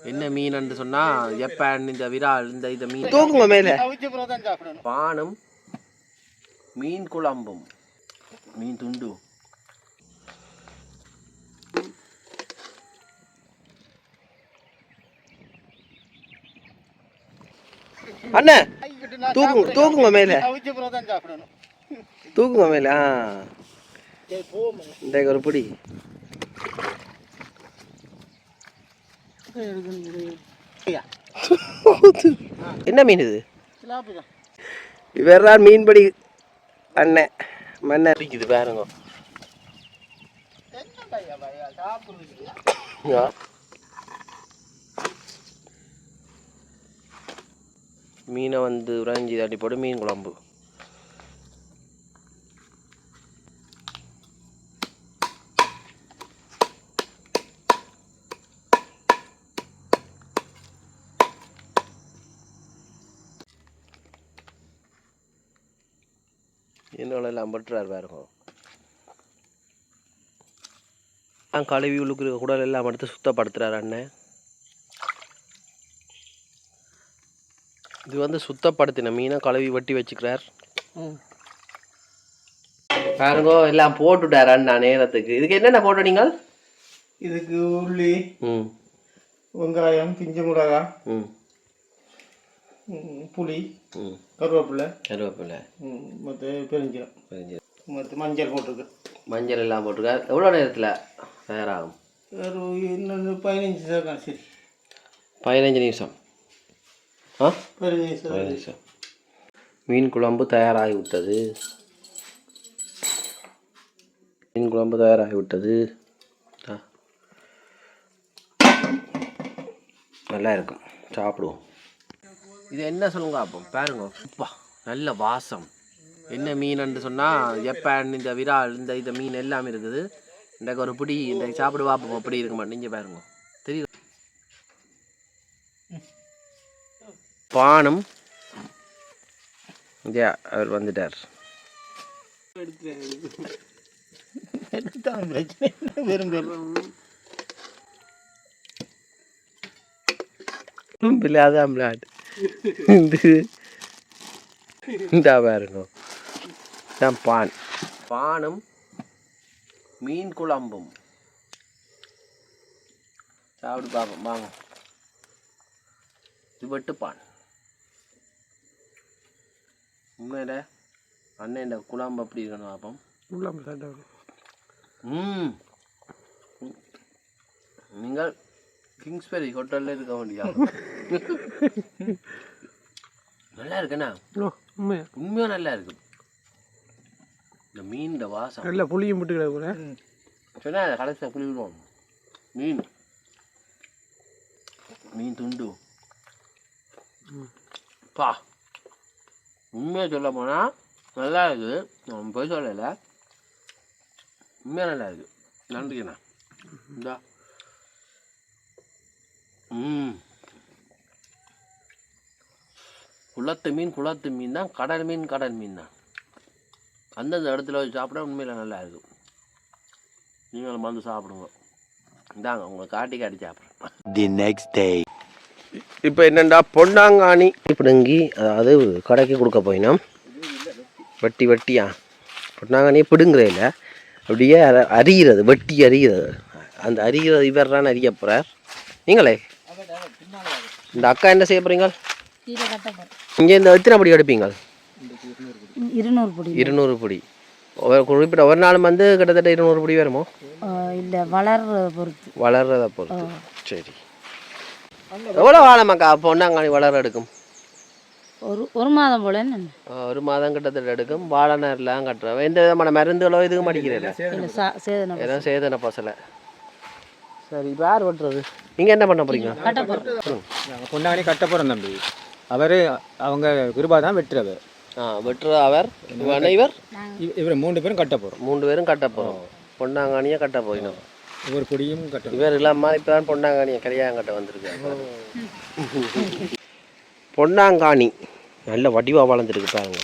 என்ன மீன் சொன்னா ஜப்பான் இந்த விரால் இந்த மீன் தூக்குங்க மேல பானும் மீன் குழம்பும் மீன் துண்டு அண்ணா தூக்குங்க மேல தூக்குங்க மேல இந்த ஒரு பிடி என்ன மீன் இது இவர்தான் மீன்படி அண்ணன் மண்ணை இருக்குது பாருங்க மீனை வந்து உறைஞ்சி தட்டி போட்டு மீன் குழம்பு என்னெல்லாம் பட்டுறாரு பாருங்க கழுவி உழுக்கிற குடல் எல்லாம் எடுத்து சுத்தப்படுத்துறாரு அண்ணன் இது வந்து சுத்தப்படுத்தின மீனை கழுவி வெட்டி வச்சுக்கிறார் பாருங்க எல்லாம் போட்டுட்டார் அண்ணா நேரத்துக்கு இதுக்கு என்னென்ன போட்ட நீங்கள் இதுக்கு உள்ளி வெங்காயம் பிஞ்சு மிளகா புளி கருவேப்பிலை மற்ற பெருஞ்சீரம் மற்ற மஞ்சள் போட்டிருக்கு மஞ்சள் எல்லாம் போட்டிருக்கார் எவ்வளோ நேரத்தில் தயாராகும் இன்னொன்று 15 செகண்ட் சரி 15 நிமிஷம் 15 நிமிஷம் மீன் குழம்பு தயாராகிவிட்டது நல்லா இருக்கும் சாப்பிடுவோம் இது என்ன சொல்லுங்க அப்போ பாருங்க அப்பா நல்ல வாசம் என்ன மீன் சொன்னால் ஜப்பான் இந்த விரால் இந்த மீன் எல்லாமே இருக்குது இன்றைக்கு ஒரு பிடி இன்றைக்கு சாப்பிடு பார்ப்போம் அப்படி இருக்க மாட்டேன் நீங்கள் பாருங்க தெரியும் பானும் அவர் வந்துட்டார் அதான் பிளாட் இந்த பாருங்க பானும் மீன் குழம்பும் சாப்பிட்டு பார்ப்போம் வாங்க இது வெட்டு பான் உண்மையில அண்ணன் இந்த குழம்பு அப்படி இருக்கணும் பார்ப்போம் நீங்கள் கிங்ஸ்பெரி ஹோட்டலில் இருக்க வேண்டியா நல்லா இருக்குண்ணா உண்மையாக நல்லா இருக்கு இந்த மீன் இந்த வாசம் நல்லா புளியும் போட்டு சொன்னா கடைசியாக புளி விடுவோம் மீன் துண்டு பா உண்மையாக சொல்ல போனால் நல்லா இருக்குது நான் போய் சொல்லலை உண்மையாக நல்லா இருக்குது நன்றிண்ணா இந்தா குளத்து மீன் தான் கடல் மீன் தான் அந்தந்த இடத்துல வச்சு சாப்பிட உண்மையில் நல்லா இருக்கும் நீங்களும் வந்து சாப்பிடுங்க இந்தாங்க உங்களை காட்டி சாப்பிட்றேன் தி நெக்ஸ்ட் டே இப்போ என்னென்னா பொன்னாங்கானி பிடுங்கி அதாவது கடைக்கு கொடுக்க போயினோம் வெட்டியா பொன்னாங்கானியை பிடுங்குற இல்லை அப்படியே அறிகிறது வெட்டி அறிகிறது அந்த அறிகிறது இவர் தான் அறிய போகிறார் நீங்களே இந்த அக்கா என்ன செய்ய போகிறீங்க இங்கே இந்த எத்தனை படி எடுப்பீங்க 200 பொடி குறிப்பிட்ட ஒரு நாள் வந்து கிட்டத்தட்ட 200 பொடி வருமோ இல்லை வளர்றதை பொறுத்து சரி எவ்வளோ வாழமாக்கா பொன்னாங்கானி வளர எடுக்கும் ஒரு மாதம் போல ஒரு மாதம் கிட்டத்தட்ட எடுக்கும் வாழை நேரெலாம் கட்டுறோம் எந்த விதமான மருந்துகளோ இதுவும் அடிக்கிறேன் எதுவும் சேதன பசலை சரி இப்போ யார் வெட்டுறது நீங்கள் என்ன பண்ண போகிறீங்க பொன்னாங்கனி கட்ட போகிறோம் தம்பி அவர் அவங்க கிருபா தான் வெட்டுறவர் வெட்டுற அவர் இவர் 3 பேரும் கட்ட போகிறோம் 3 பேரும் கட்ட போகிறோம் பொன்னாங்கானியை கட்ட போயிடும் இவர் கொடியும் கட்ட இவர் இல்லாமல் இப்போ தான் பொன்னாங்கானியை கல்யாணம் வந்திருக்காங்க பொன்னாங்கானி நல்ல வடிவாக வளர்ந்துருக்கு பாருங்க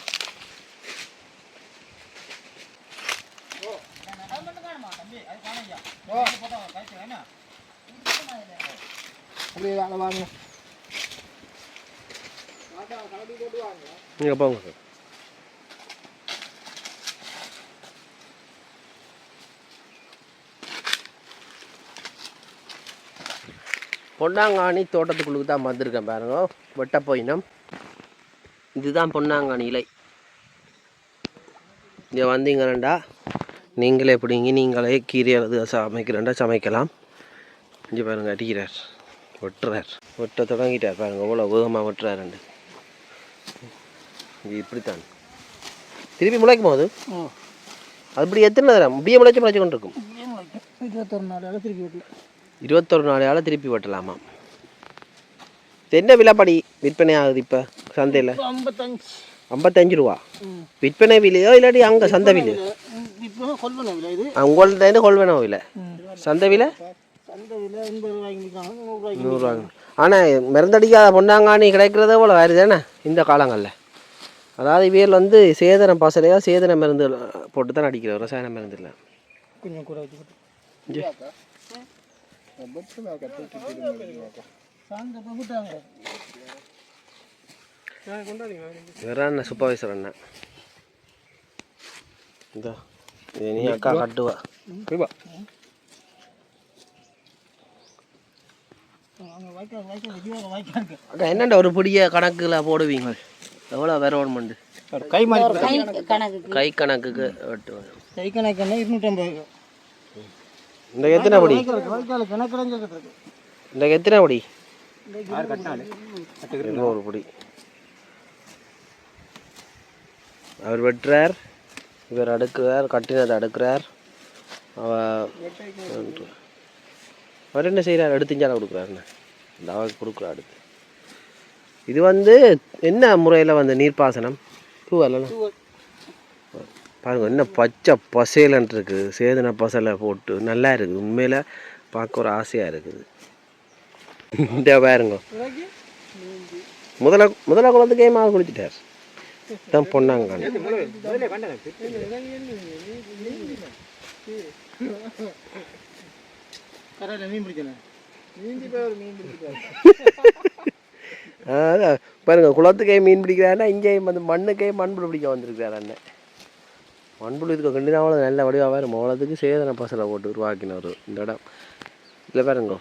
நீங்கள் போங்க சார். பொன்னாங்கானி தோட்டத்துக்குள்ளுக்கு தான் வந்திருக்கேன் பாருங்க. வெட்ட போயினம். இதுதான் பொன்னாங்கானி இலை. இங்கே வந்தீங்கன்னா நீங்களே எப்படிங்க நீங்களே கீரை அல்லது சமைக்கிறேன்டா சமைக்கலாம். இங்கே பாருங்க அடிக்கிறார், வெட்டுறார், வெட்ட தொடங்கிட்டார் பாருங்க. எவ்வளோ வேகமாக வெட்டுறாருண்டு. இது இப்படித்தான் திருப்பி முளைக்கும் போது அது இப்படி எத்தனை தரம் இப்படியே முளைச்சி கொண்டு இருக்கும். 21 நாளையால் திருப்பி வெட்டலாமா? என்ன விலைப்படி விற்பனை ஆகுது இப்போ சந்தையில்? 55 ரூபா விற்பனை விலையோ இல்லாட்டி அங்கே சந்தை விலையோ? உங்கள்கிட்ட கொள்வனோ விலை, சந்தை விலை 100 ரூபா. ஆனால் மருந்தடிக்காத பொன்னாங்கானி கிடைக்கிறத போல வேறு தானே இந்த காலங்களில். அதாவது இவையில் வந்து சேதன பசலையாக சேதன மருந்து போட்டு தான் அடிக்கிறோம், ரசாயன மருந்து இல்லை. கொஞ்சம் கூட வேற என்ன சூப்பர்வைசர் அண்ணன் இதோ நீ அக்கா கட்டுவா அக்கா. என்னண்டா ஒரு பிடிய கணக்குல போடுவீங்க? எவ்வளோ வேறுமண்டு கை கை கணக்குக்கு வெட்டுவாங்க. கை கணக்குன்னா 250. இந்த எத்தனை படி? இந்த எத்தனை படி? 200 படி. அவர் வெட்டுறார், இவர் அடுக்கிறார், கட்டினதை அடுக்கிறார். அவர் என்ன செய்கிறார்? எடுத்துஞ்சால கொடுக்குறாருண்ணே. இந்த அவருக்கு கொடுக்குறா அடுத்து. இது வந்து என்ன முறையில் வந்து நீர்ப்பாசனம் பூவெல்லாம் பாருங்க. என்ன பச்சை பசைலன்ட்டு இருக்குது, சேதன பசலை போட்டு நல்லா இருக்குது. உண்மையில் பார்க்க ஒரு ஆசையாக இருக்குது. இந்த பாருங்க முதல்ல குளத்துக்கே மாவு குளிச்சுட்டார். தான் பொன்னாங்கானி. பாருங்க குளத்துக்கே மீன் பிடிக்கிறாருன்னா இங்கேயும் வந்து மண்ணுக்கே மண்புழு பிடிக்க வந்திருக்கிறார் அண்ணன். மண்புழு இதுக்கு கண்டிப்பாக நல்ல வடிவாக வேறு மோளத்துக்கு சேதன பசலை போட்டு உருவாக்கினவர் இந்த இடம். இல்லை பாருங்க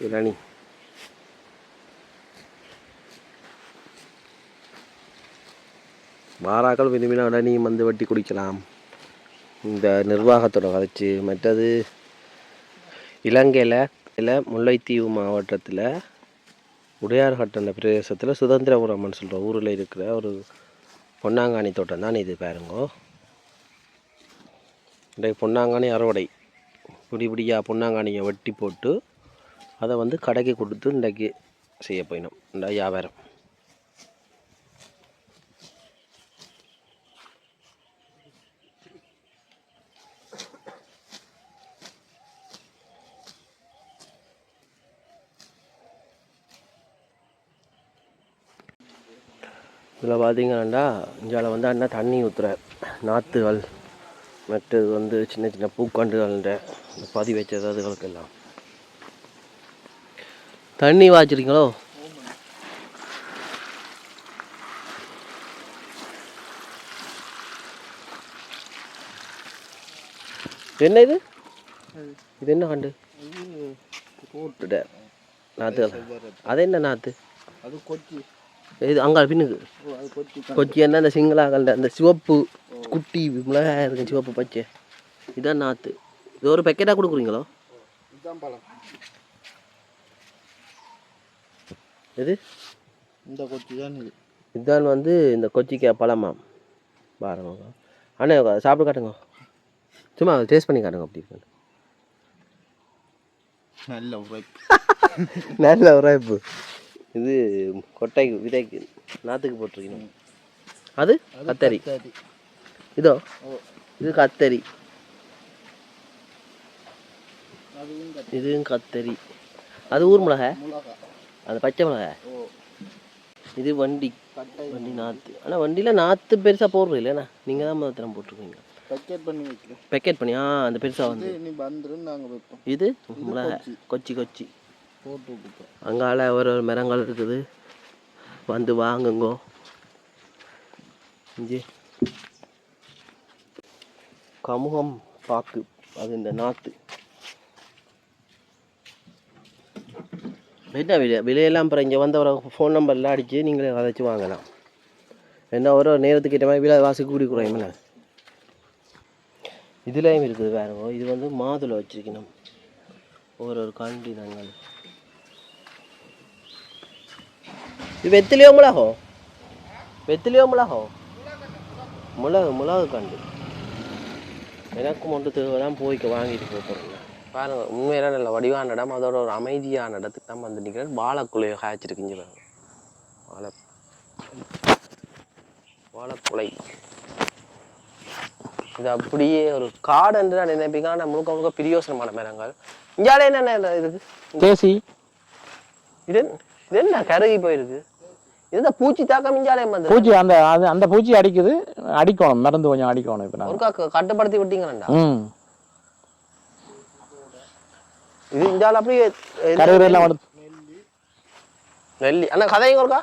இளநி. வாராக்கள் விரும்பினா இளநியும் வந்து வெட்டி குடிக்கலாம். இந்த நிர்வாகத்தோட கதைச்சு. மற்றது இலங்கையில் முல்லைத்தீவு மாவட்டத்தில் உடையார்கட்ட பிரதேசத்தில் சுதந்திரபுரம்னு சொல்கிற ஊரில் இருக்கிற ஒரு பொன்னாங்கானி தோட்டம் தான் இது பாருங்கோ. இன்றைக்கு பொன்னாங்கானி அறுவடை. பிடியாக பொன்னாங்கானியை வெட்டி போட்டு அதை வந்து கடைக்கு கொடுத்து இன்றைக்கு செய்ய போயினோம். இந்த வியாபாரம் இதில் பார்த்தீங்கன்னா இந்தியாவில் வந்து அண்ணா தண்ணி ஊற்றுறார். நாற்றுகள் மற்றது வந்து சின்ன சின்ன பூக்கண்டுகள்ன்ற பதி வச்சது அதுகளுக்கெல்லாம் தண்ணி வாய்ச்சிருக்கீங்களோ? என்ன இது? இது என்ன கண்டு? நாற்றுகள். அது என்ன நாற்று? அது கொச்சி. இது அங்கே பின்னுக்கு கொச்சி என்ன அந்த சிங்களாகல்ட அந்த சிவப்பு குட்டி மிளகாய் இருக்கு, சிவப்பு பச்சை. இதான் நாற்று. இது ஒரு பேக்கெட்டாக கொடுக்குறீங்களோ? இது இந்த கொச்சி தான். இது இதுதான் வந்து இந்த கொச்சிக்காய் பழமாம் பாருங்க. அண்ணே சாப்பிட்டு காட்டுங்க, சும்மா டேஸ்ட் பண்ணி காட்டுங்க. அப்படி இருக்கு. நல்ல உரைப்பு. நல்ல உரைப்பு. இது கொட்டைக்கு விதைக்கு நாற்றுக்கு போட்டிருக்கணும். அது கத்தரி. இதோ இது கத்தரி. இதுவும் கத்தரி. அது ஊர் மிளகாய், அது பச்சை மிளகாய். இது வண்டி வண்டி நாற்று. ஆனால் வண்டியில் நாற்று பெருசாக போடுறது இல்லைண்ணா, நீங்கள் தான் மாத்திரம் போட்டிருக்கீங்க. பேக்கெட் பண்ணி அந்த பெருசாக வந்து இது மிளகாய் கொச்சி கொச்சி. அங்கால ஒரு மரங்கள் இருக்குது, வந்து வாங்குங்கோ. இங்கே கமுகம் பாக்கு, அது இந்த நாற்று என்ன விலையெல்லாம் அப்புறம் இங்கே வந்து ஒரு ஃபோன் நம்பர்லாம் அடித்து நீங்களே அதைச்சி வாங்கலாம். என்ன ஒரு நேரத்துக்கு ஏற்ற மாதிரி விலை வாசி கூடி குறையுமில்ல. இதுலேயும் இருக்குது வேறுங்கோ. இது வந்து மாதுளை வச்சுருக்கணும், ஒரு காண்டி நாங்கள். இது வெத்திலையோ மிளகோ? வெத்திலையோ மிளகோ? மிளகு கண்டு எனக்கும் ஒன்று தேவைதான், போய்க்க வாங்கிட்டு போகிறேன். பாருங்க, உண்மையில நல்ல வடிவான இடம், அதோட ஒரு அமைதியான இடத்துக்கு தான் வந்து நிற்கிறேன். வாழைக்குலையை காய்ச்சிருக்குங்க பாருங்க, வாழைக்குலை. இது அப்படியே ஒரு காடுன்னு நான் நினைப்பீங்க, ஆனால் முழுக்க முழுக்க பிரியோசனமான மரங்கள். இங்காலே என்னென்ன இருக்கு? தேசி. இது என்ன கருகி போயிருக்கு? இதுதான் பூச்சி தாக்கம். இங்காலே வந்து பூச்சி, அந்த பூச்சி அடிக்கணும், மருந்து கொஞ்சம் அடிக்கணும். இப்போ ஒரு கட்டுப்படுத்தி விட்டீங்களா? இது இந்தால அப்படியே நெல்லி. அண்ணா கதைங்க இருக்கா?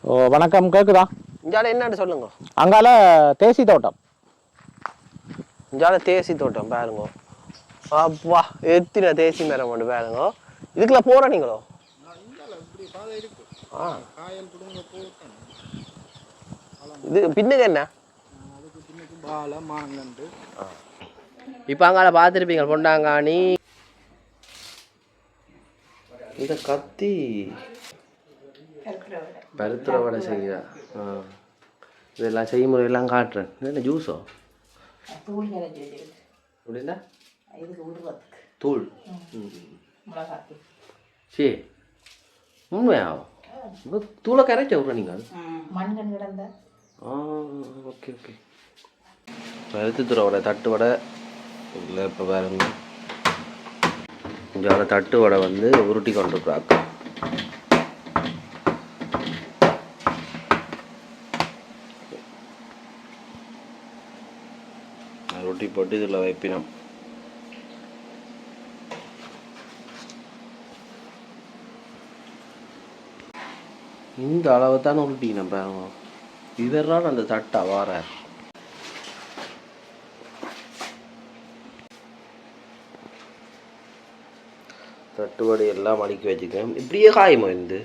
ஓ வணக்கம், கேட்குதா? இந்தால என்னன்னு சொல்லுங்க. அங்கால தேசி தோட்டம். இந்தால தேசி தோட்டம் பாருங்க. அப்பா எத்தனை தேசி மரம் கொண்டு பாருங்க. இதுக்குள்ள போற நீங்களோ? இது பின்னுக்கு என்ன? இப்ப அங்கால பார்த்துருப்பீங்க பொண்டாங்கானி. இந்த கத்தி பருத்துற வடை செய்ய இதெல்லாம் செய்முறையெல்லாம் காட்டுறேன். என்ன ஜூஸோ? அப்படின்னா தூள். சரி, உண்மையாகும். தூளை கரைச்ச விட்ற நீங்கள்? Okay okay. பருத்துற வடை, தட்டு வடை இல்லை. இப்போ பாருங்க, கொஞ்சம் தட்டு வடை வந்து உருட்டி கொண்டுருக்குறாங்க. ரொட்டி போட்டு இதில் வைப்பினோம். இந்த அளவு தானே உருட்டிக்கணும் பாருங்க. இவரால் அந்த தட்டை வார தட்டுவடை எல்லாம் அடுக்கி வச்சுக்கேன். இப்படியே காயுமோ இருந்து?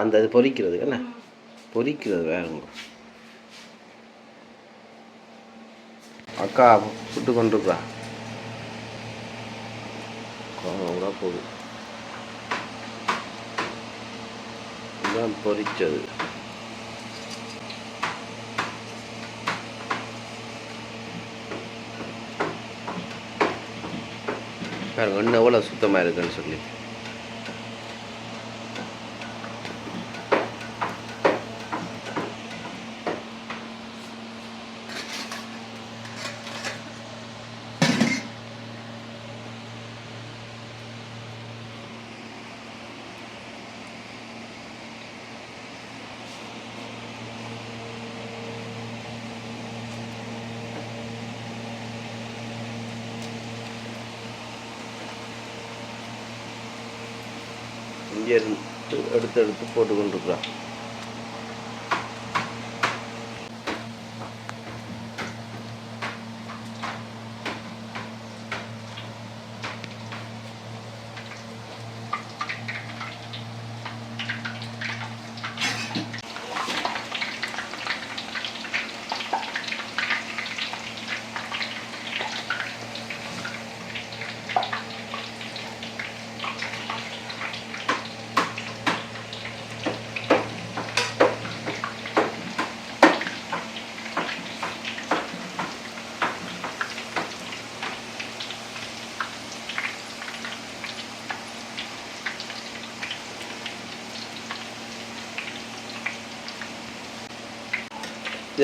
அந்த இது பொரிக்கிறது என்ன? பொரிக்கிறது வேறுங்க. அக்கா சுட்டு கொண்டிருக்கா போகுது. இதுதான் பொரிச்சது. இன்னும் எவ்வளோ சுத்தமாக இருக்குன்னு சொல்லி. இங்கே இருந்து எடுத்து போட்டு கொண்டிருக்கிறான்.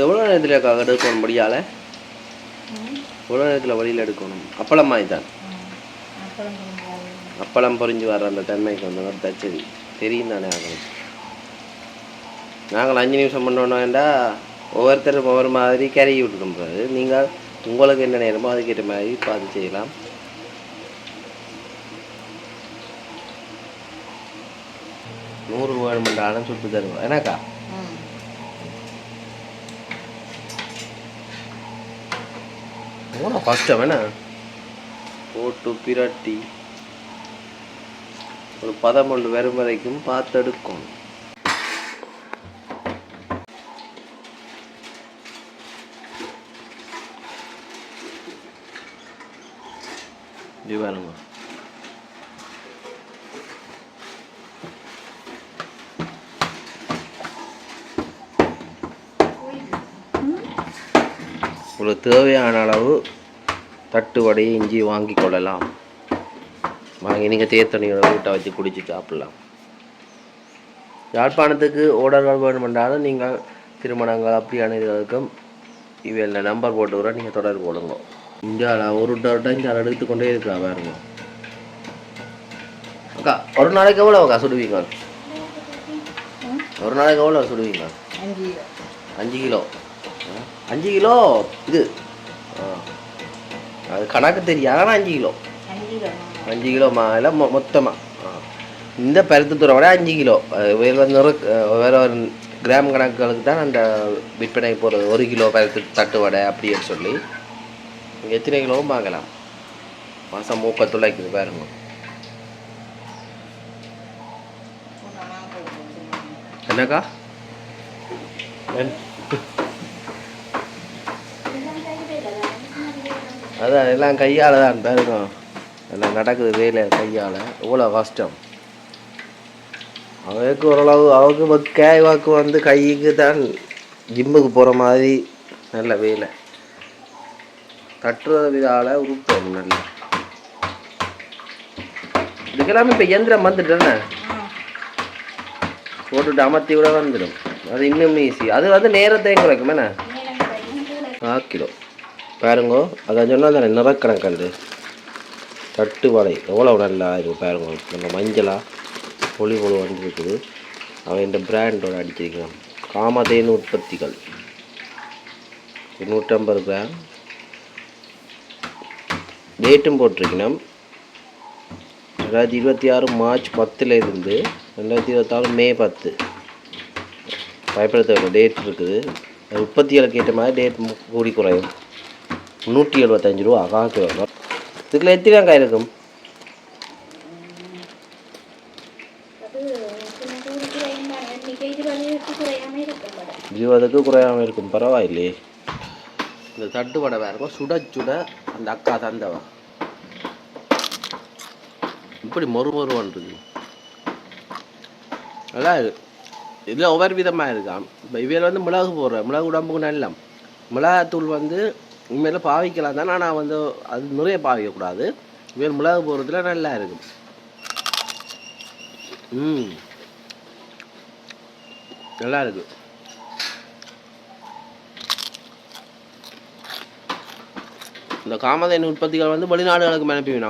எவ்வளோ நேரத்தில் எடுக்கணும் முடியால? எவ்வளோ நேரத்தில் வழியில் எடுக்கணும்? அப்பளம் மாதிரி தான். அப்பளம் பொறிஞ்சு வர அந்த தன்மைக்கு வந்து தச்சது தெரியும் தானே ஆகணும். நாங்கள் 5 நிமிஷம் பண்ணோன்னா ஒவ்வொருத்தரும் ஒவ்வொரு மாதிரி கரையை விட்டுரும்போது நீங்கள் உங்களுக்கு என்ன நேரமோ அதுக்கேற்ற மாதிரி பார்த்து செய்யலாம். 100 வேணுமென்றாலும் சுட்டு தருவோம் எனக்கா எவ்வளோ கஷ்டம் என்ன போட்டு பிரட்டி ஒரு பதம் ஒன்று வரும் வரைக்கும் பார்த்து எடுக்கணும். இது பாருங்க உங்களுக்கு தேவையான அளவு தட்டு வடையை இஞ்சி வாங்கி கொள்ளலாம். வாங்கி நீங்கள் தேத்தணியோட வீட்டை வச்சு குடிச்சு சாப்பிடலாம். யாழ்ப்பாணத்துக்கு ஓர்டர்கள் வேணுமென்றாலும் நீங்கள் திருமணங்கள் அப்படியான இதுகளுக்கும் இவையில் நம்பர் போட்டு வர நீங்கள் தொடர்பு கொள்ளுங்க. இந்தியாவில் ஒரு டவுட்டாக இந்தியாவில் எடுத்துக்கொண்டே இருக்கிறா பாருங்க. அக்கா ஒரு நாளைக்கு எவ்வளோ அக்கா சுடுவீங்க? ஒரு நாளைக்கு எவ்வளோ சுடுவீங்க? 5 கிலோ. 5 கிலோ இது அது கணக்கு தெரியாது. ஆனால் 5 கிலோ 5 கிலோ எல்லாம் மொத்தமாக இந்த பருத்தத்தூரை விட 5 கிலோ வேறு ஒரு கிராம் கணக்குகளுக்கு தான் அந்த விற்பனை போகிறது. 1 கிலோ பருத்து தட்டு வடை அப்படின்னு சொல்லி இங்கே எத்தனை கிலோவும் வாங்கலாம். மாதம் 30 துளைக்குது பாருங்க. என்னக்கா அதான் எல்லாம் கையால் தான் பாருங்க. எல்லாம் நடக்குது வேலை கையால். எவ்வளோ கஷ்டம். அவருக்கு ஓரளவு அவருக்கு வைக்காய் வாக்கு வந்து கைக்கு தான் ஜிம்முக்கு போகிற மாதிரி நல்ல வேலை. தட்டுறது விதால உருப்பம் நல்ல. இதுக்கெல்லாமே இப்போ இயந்திரம் வந்துட்டுதானே போட்டுட்டு அமர்த்தி கூட வந்துடும். அது இன்னும் ஈஸி. அது வந்து நேரத்தையும் குறைக்கும் என்ன 4 கிலோ பாருங்கோ. அதை சொன்னால் தானே நிறக்கணக்கண்டு தட்டு வடை எவ்வளோ நல்லா இருக்கும் பாருங்க. நம்ம மஞ்சளாக பொலி பொழு வந்துருக்குது. அவன் இந்த பிராண்டோட அடிச்சிருக்கிறான். காமதேனு உற்பத்திகள் 150 கிராம். டேட்டும் போட்டிருக்கணும் 2026 மார்ச் 10லேருந்து 2026 மே 10. பயப்படுத்த டேட் இருக்குது. அது உற்பத்திகளுக்கு ஏற்ற மாதிரி டேட் கூடி குறையும். 175 ரூபா காக்கு வரும். இதுக்குள்ள எத்தனை வெங்காயம் இருக்கும்? 20க்கு குறையாமல் இருக்கும். பரவாயில்லையே. இந்த தட்டு வடை வேறு சுட சுட அந்த அக்கா தந்தவன் இப்படி மொறுமொருவன்றது நல்லா இருக்கு. இதில் ஒவ்வொரு விதமாக இருக்கான். இப்போ இவையில் வந்து மிளகு போடுறேன். மிளகு உடம்புக்கு நல்ல மிளகாத்தூள் வந்து உண்மையில் பாவிக்கலாம் தான். ஆனால் வந்து அது நிறைய பாவிக்கக்கூடாது. இவையில் மிளகு போடுறதுல நல்லா இருக்கும். நல்லா இருக்கு. இந்த காமதேனு உற்பத்திகள் வந்து வெளிநாடுகளுக்கு அனுப்பிவினா.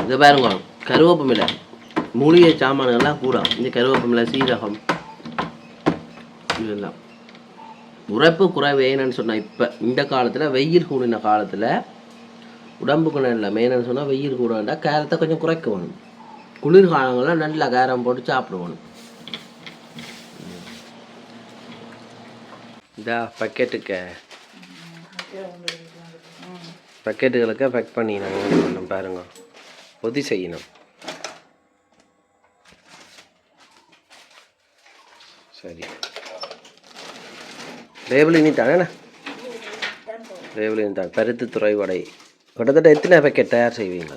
இதை பாருங்க கருவேப்பமில்லை மூலிகை சாமான்கள்லாம் கூட. இந்த கருவேப்பமில்லை சீரகம் இதெல்லாம் உரைப்பு குறைவு. ஏன்னு சொன்னால் இப்போ இந்த காலத்தில் வெயில் கூடின காலத்தில் உடம்புக்கு நல்ல. மெயின்னு சொன்னால் வெயில் கூட வேண்டாம். கேரத்தை கொஞ்சம் குறைக்க வேணும். குளிர்காலங்கள்லாம் நல்லா கேரம் போட்டு சாப்பிடுவோம். இதா பக்கெட்டுகளுக்கு பேக் பண்ணி நாங்கள் பாருங்க பொதி செய்யணும். சரி லேபிளினி தானே லேபிளினி தான். பருத்து துறை வடை கிட்டத்தட்ட எத்தனை பேக்கெட் தயார் செய்வீங்க?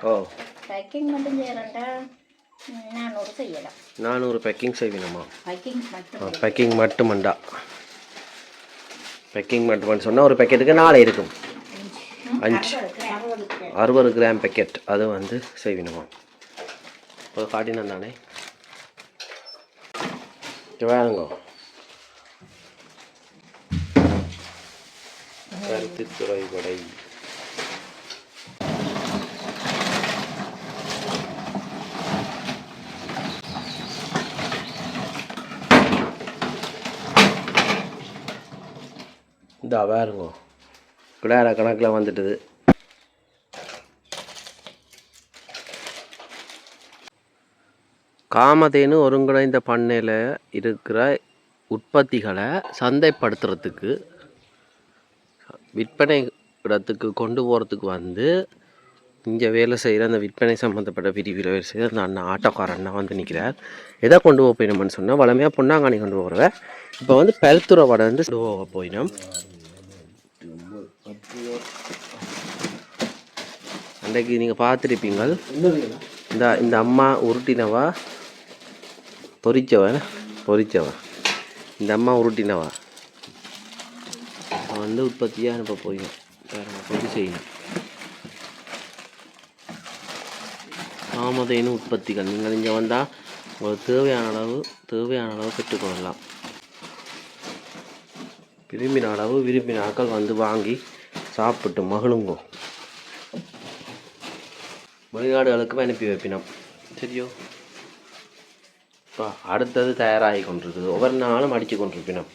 ஓ 400 பேக்கிங் செய்வீங்கம்மா. பேக்கிங் மட்டுமண்டா. பேக்கிங் மட்டும்னு சொன்னால் ஒரு பேக்கெட்டுக்கு 4 இருக்கும். 60 கிராம் பேக்கெட் அது வந்து செய்வீங்கம்மா. இப்போ காட்டினா தானே வேணுங்க. பருத்தித்துறை வடை இந்த வேறுங்க கிடார கணக்கில் வந்துட்டுது. காமதேனு ஒருங்கிணைந்த பண்ணையில் இருக்கிற உற்பத்திகளை சந்தைப்படுத்துறதுக்கு விற்பனை இடத்துக்கு கொண்டு போகிறதுக்கு வந்து இங்கே வேலை செய்கிற அந்த விற்பனை சம்மந்தப்பட்ட பிரிவில் வேலை செய்கிற அந்த அண்ணா ஆட்டோக்கார அண்ணா வந்து நிற்கிறார். எதை கொண்டு போக போயினோம்னு சொன்னால் வளமையாக பொன்னாங்கானி கொண்டு போகிறவ இப்போ வந்து பல்துறை வடை வந்து கொண்டு போக போயினோம். அன்றைக்கு நீங்கள் பார்த்துருப்பீங்கள் இந்த அம்மா உருட்டினவா பொரிச்சவா இந்த அம்மா உருட்டினவா வந்து உற்பத்தியாக அனுப்ப போயிடும் பொடி செய்யணும். காமதேனு உற்பத்திகள் நீங்கள் இங்கே வந்தால் உங்களுக்கு தேவையான அளவு பெற்றுக்கொள்ளலாம். விரும்பின ஆட்கள் வந்து வாங்கி சாப்பிட்டு மகிழுங்கோ. வெளிநாடுகளுக்கும் அனுப்பி வைப்பினோம். சரியோ? இப்போ அடுத்தது தயாராகி கொண்டிருக்குது. ஒவ்வொரு நாளும் அடித்து கொண்டிருப்பினோம்.